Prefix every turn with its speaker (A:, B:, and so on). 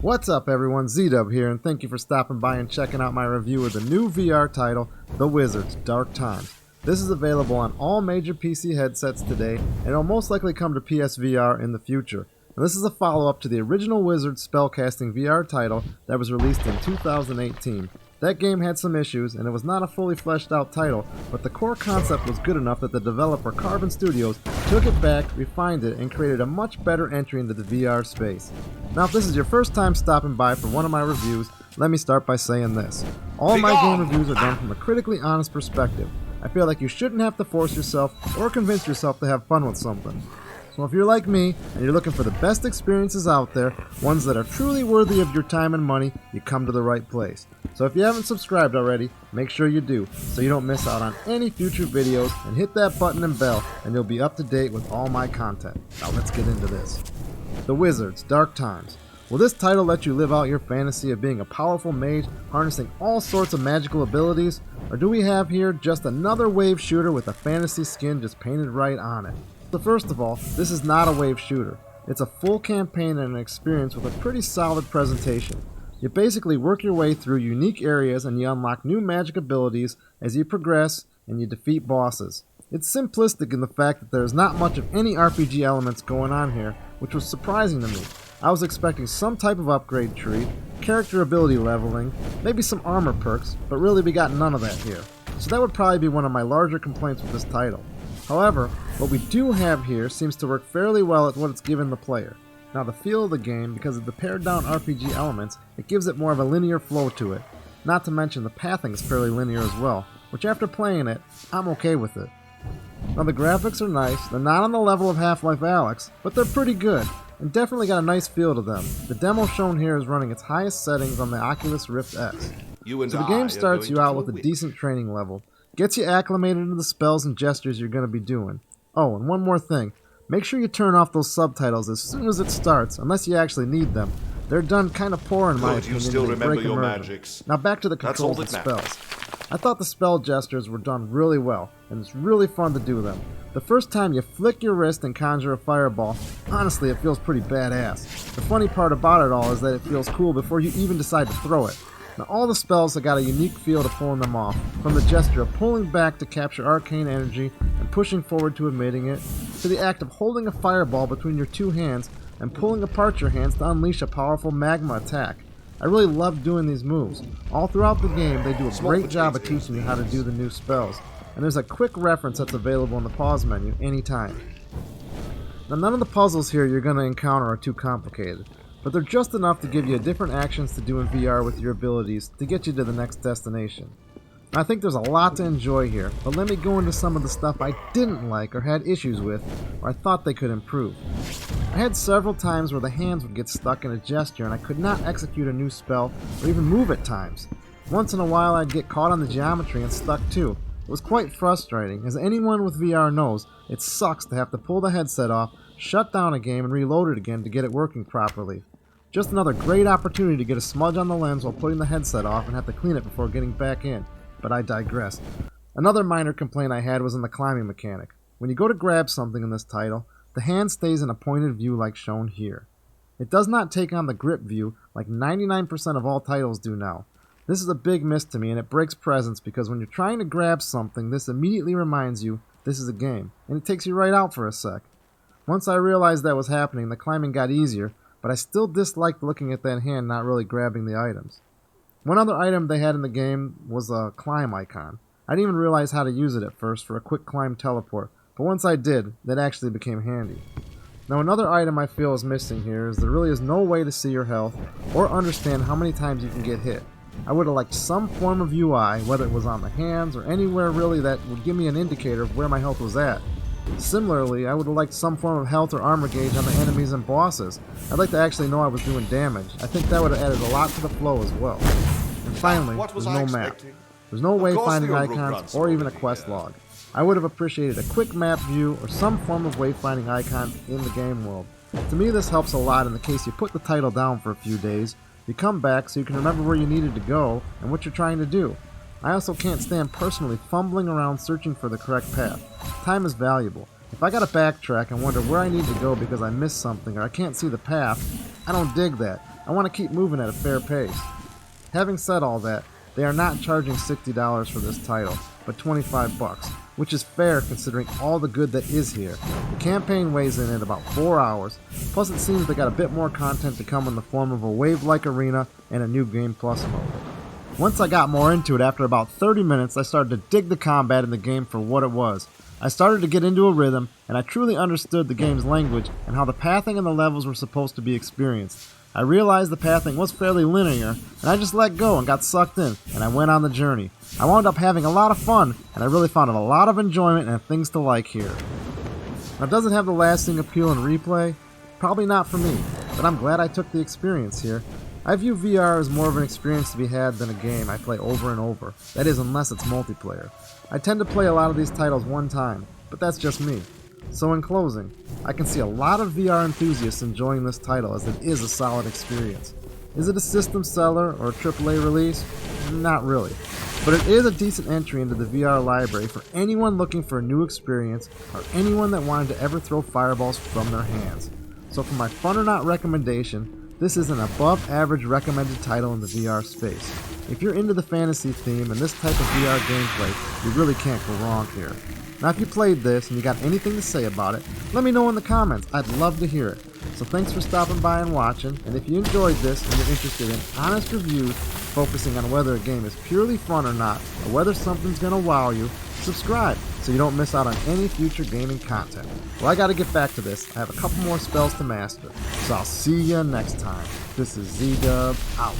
A: What's up everyone, Z-Dub here, and thank you for stopping by and checking out my review of the new VR title, The Wizards Dark Times. This is available on all major PC headsets today, and it'll most likely come to PSVR in the future. And this is a follow-up to the original Wizards spellcasting VR title that was released in 2018. That game had some issues, and it was not a fully fleshed out title, but the core concept was good enough that the developer Carbon Studios took it back, refined it, and created a much better entry into the VR space. Now if this is your first time stopping by for one of my reviews, let me start by saying this. All my game reviews are done from a critically honest perspective. I feel like you shouldn't have to force yourself or convince yourself to have fun with something. So if you're like me, and you're looking for the best experiences out there, ones that are truly worthy of your time and money, you come to the right place. So if you haven't subscribed already, make sure you do, so you don't miss out on any future videos, and hit that button and bell, and you'll be up to date with all my content. Now let's get into this. The Wizards Dark Times. Will this title let you live out your fantasy of being a powerful mage, harnessing all sorts of magical abilities? Or do we have here just another wave shooter with a fantasy skin just painted right on it? So first of all, this is not a wave shooter. It's a full campaign and an experience with a pretty solid presentation. You basically work your way through unique areas and you unlock new magic abilities as you progress and you defeat bosses. It's simplistic in the fact that there's not much of any RPG elements going on here, which was surprising to me. I was expecting some type of upgrade tree, character ability leveling, maybe some armor perks, but really we got none of that here. So that would probably be one of my larger complaints with this title. However, what we do have here seems to work fairly well at what it's given the player. Now the feel of the game, because of the pared down RPG elements, it gives it more of a linear flow to it. Not to mention the pathing is fairly linear as well, which after playing it, I'm okay with it. Now the graphics are nice, they're not on the level of Half-Life Alyx, but they're pretty good, and definitely got a nice feel to them. The demo shown here is running its highest settings on the Oculus Rift X. So the game starts you out with a decent training level, gets you acclimated to the spells and gestures you're going to be doing. Oh, and one more thing. Make sure you turn off those subtitles as soon as it starts, unless you actually need them. They're done kind of poor in my opinion.
B: You still remember your magics.
A: Now back to the controls and spells. I thought the spell gestures were done really well, and it's really fun to do them. The first time you flick your wrist and conjure a fireball, honestly it feels pretty badass. The funny part about it all is that it feels cool before you even decide to throw it. Now all the spells have got a unique feel to pulling them off, from the gesture of pulling back to capture arcane energy and pushing forward to emitting it, to the act of holding a fireball between your two hands and pulling apart your hands to unleash a powerful magma attack. I really love doing these moves. All throughout the game they do a great job of teaching you how to do the new spells, and there's a quick reference that's available in the pause menu anytime. Now none of the puzzles here you're going to encounter are too complicated, but they're just enough to give you different actions to do in VR with your abilities to get you to the next destination. I think there's a lot to enjoy here, but let me go into some of the stuff I didn't like or had issues with, or I thought they could improve. I had several times where the hands would get stuck in a gesture and I could not execute a new spell or even move at times. Once in a while I'd get caught on the geometry and stuck too. It was quite frustrating. As anyone with VR knows, it sucks to have to pull the headset off, shut down a game, and reload it again to get it working properly. Just another great opportunity to get a smudge on the lens while putting the headset off and have to clean it before getting back in. But I digress. Another minor complaint I had was in the climbing mechanic. When you go to grab something in this title, the hand stays in a pointed view like shown here. It does not take on the grip view like 99% of all titles do now. This is a big miss to me and it breaks presence because when you're trying to grab something, this immediately reminds you this is a game, and it takes you right out for a sec. Once I realized that was happening, the climbing got easier, but I still disliked looking at that hand not really grabbing the items. One other item they had in the game was a climb icon. I didn't even realize how to use it at first for a quick climb teleport, but once I did, that actually became handy. Now another item I feel is missing here is there really is no way to see your health or understand how many times you can get hit. I would have liked some form of UI, whether it was on the hands or anywhere really, that would give me an indicator of where my health was at. Similarly, I would have liked some form of health or armor gauge on the enemies and bosses. I'd like to actually know I was doing damage. I think that would have added a lot to the flow as well. And finally, there's no map. There's no wayfinding icons or even a quest log. I would have appreciated a quick map view or some form of wayfinding icon in the game world. To me this helps a lot in the case you put the title down for a few days, you come back so you can remember where you needed to go and what you're trying to do. I also can't stand personally fumbling around searching for the correct path. Time is valuable. If I gotta backtrack and wonder where I need to go because I missed something or I can't see the path, I don't dig that. I want to keep moving at a fair pace. Having said all that, they are not charging $60 for this title, but $25, which is fair considering all the good that is here. The campaign weighs in at about 4 hours, plus it seems they got a bit more content to come in the form of a wave-like arena and a new Game Plus mode. Once I got more into it, after about 30 minutes, I started to dig the combat in the game for what it was. I started to get into a rhythm, and I truly understood the game's language and how the pathing and the levels were supposed to be experienced. I realized the pathing was fairly linear, and I just let go and got sucked in, and I went on the journey. I wound up having a lot of fun, and I really found a lot of enjoyment and things to like here. Now, does it have the lasting appeal in replay? Probably not for me, but I'm glad I took the experience here. I view VR as more of an experience to be had than a game I play over and over. That is, unless it's multiplayer. I tend to play a lot of these titles one time, but that's just me. So in closing, I can see a lot of VR enthusiasts enjoying this title as it is a solid experience. Is it a system seller or a AAA release? Not really. But it is a decent entry into the VR library for anyone looking for a new experience or anyone that wanted to ever throw fireballs from their hands. So for my fun or not recommendation, this is an above average recommended title in the VR space. If you're into the fantasy theme and this type of VR gameplay, you really can't go wrong here. Now if you played this and you got anything to say about it, let me know in the comments. I'd love to hear it. So thanks for stopping by and watching, and if you enjoyed this and you're interested in honest reviews focusing on whether a game is purely fun or not, or whether something's gonna wow you, subscribe so you don't miss out on any future gaming content. Well, I gotta get back to this. I have a couple more spells to master, so I'll see ya next time. This is Z-Dub, out.